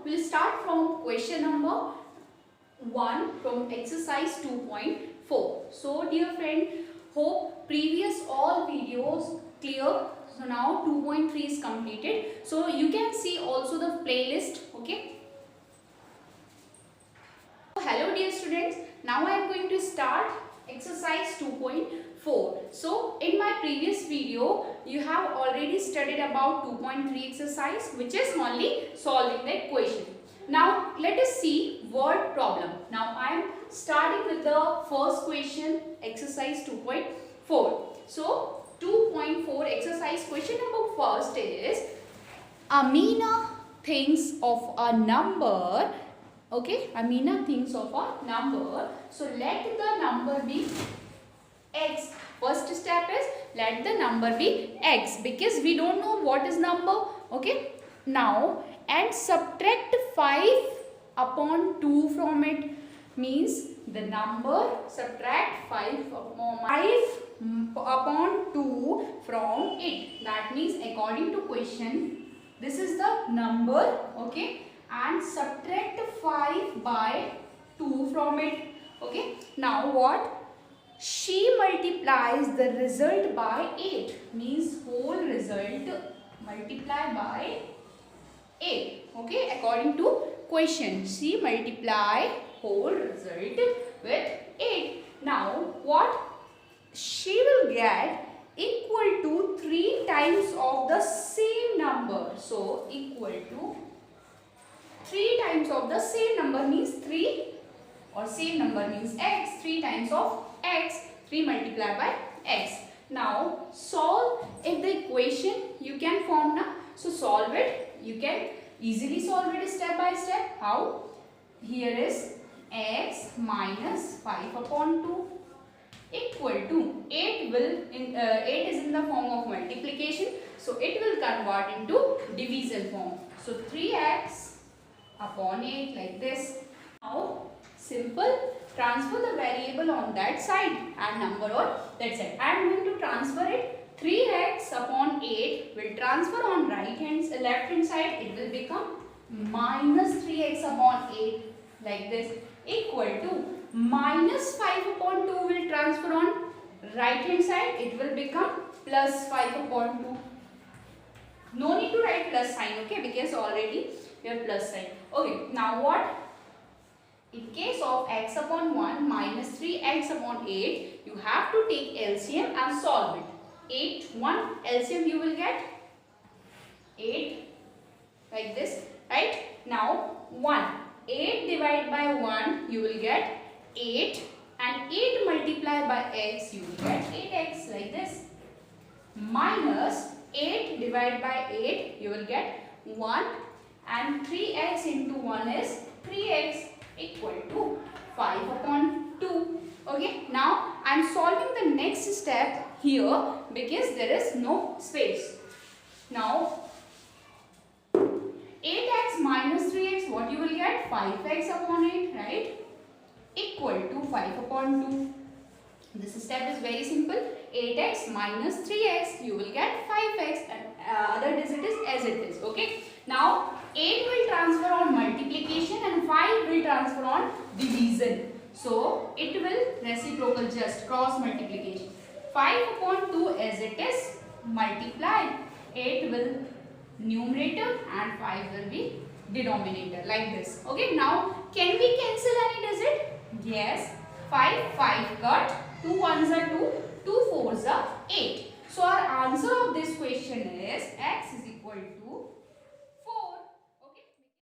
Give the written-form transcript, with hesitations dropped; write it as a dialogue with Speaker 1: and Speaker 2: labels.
Speaker 1: we'll start from question number 1 from exercise 2.4. So dear friend, hope previous all videos clear. So now 2.3 is completed. So you can see also the playlist. Okay. Hello dear students. Now I am going to start exercise 2.4. So in my previous video you have already studied about 2.3 exercise, which is only solving the equation. Now let us see word problem. Now I am starting with the first question, exercise 2.4. So 2.4 exercise question number first is Amina thinks of a number. Okay, Amina thinks of a number. So let the number be x. First step is let the number be x, because we don't know what is number. Okay, now and subtract 5 upon 2 from it, means the number subtract 5 upon 2 from it. That means according to question, this is the number. Okay, and subtract 5 by 2 from it. Okay, now what? She multiplies the result by 8, means whole result multiply by 8. Okay, according to question, she multiply whole result with 8. Now what? She will get equal to 3 times of the same number. So equal to 3 times of the same number means 3, or same number means x. 3 times of x, 3 multiplied by x. Now solve if the equation you can form now. So solve it. You can easily solve it step by step. How? Here is x minus 5 upon 2 equal to 8 is in the form of multiplication. So it will convert into division form. So 3x upon 8 like this. Now simple, transfer the variable on that side and number on that side. I am going to transfer it. 3x upon 8 will transfer on left hand side. It will become minus 3x upon 8 like this, equal to minus 5 upon 2 will transfer on right hand side. It will become plus 5 upon 2. No need to write plus sign, okay, because already we have plus sign. Okay, now what? In case of x upon 1 minus 3x upon 8, you have to take LCM and solve it. 8, 1, LCM you will get 8 like this, right? Now 1, 8 divided by 1 you will get 8, and 8 multiplied by x you will get 8x like this, minus 8 divided by 8 you will get 1, and 3x into 1 is 3x equal to 5 upon 2. Okay, now I am solving the next step here because there is no space. Now 8x minus 3x, what you will get? 5x upon 8, right? Equal to 5 upon 2. This step is very simple. 8x minus 3x, you will get 5x, and other digit is as it is. Okay. Now 8 will transfer on multiplication and 5 will transfer on division. So it will reciprocal, just cross multiplication. 5 upon 2 as it is multiplied. 8 will numerator and 5 will be denominator like this. Okay, now can we cancel any digit? Yes. 5 cut, 2 1s are 2, 2 4s are 8. So our answer of this question is x is equal to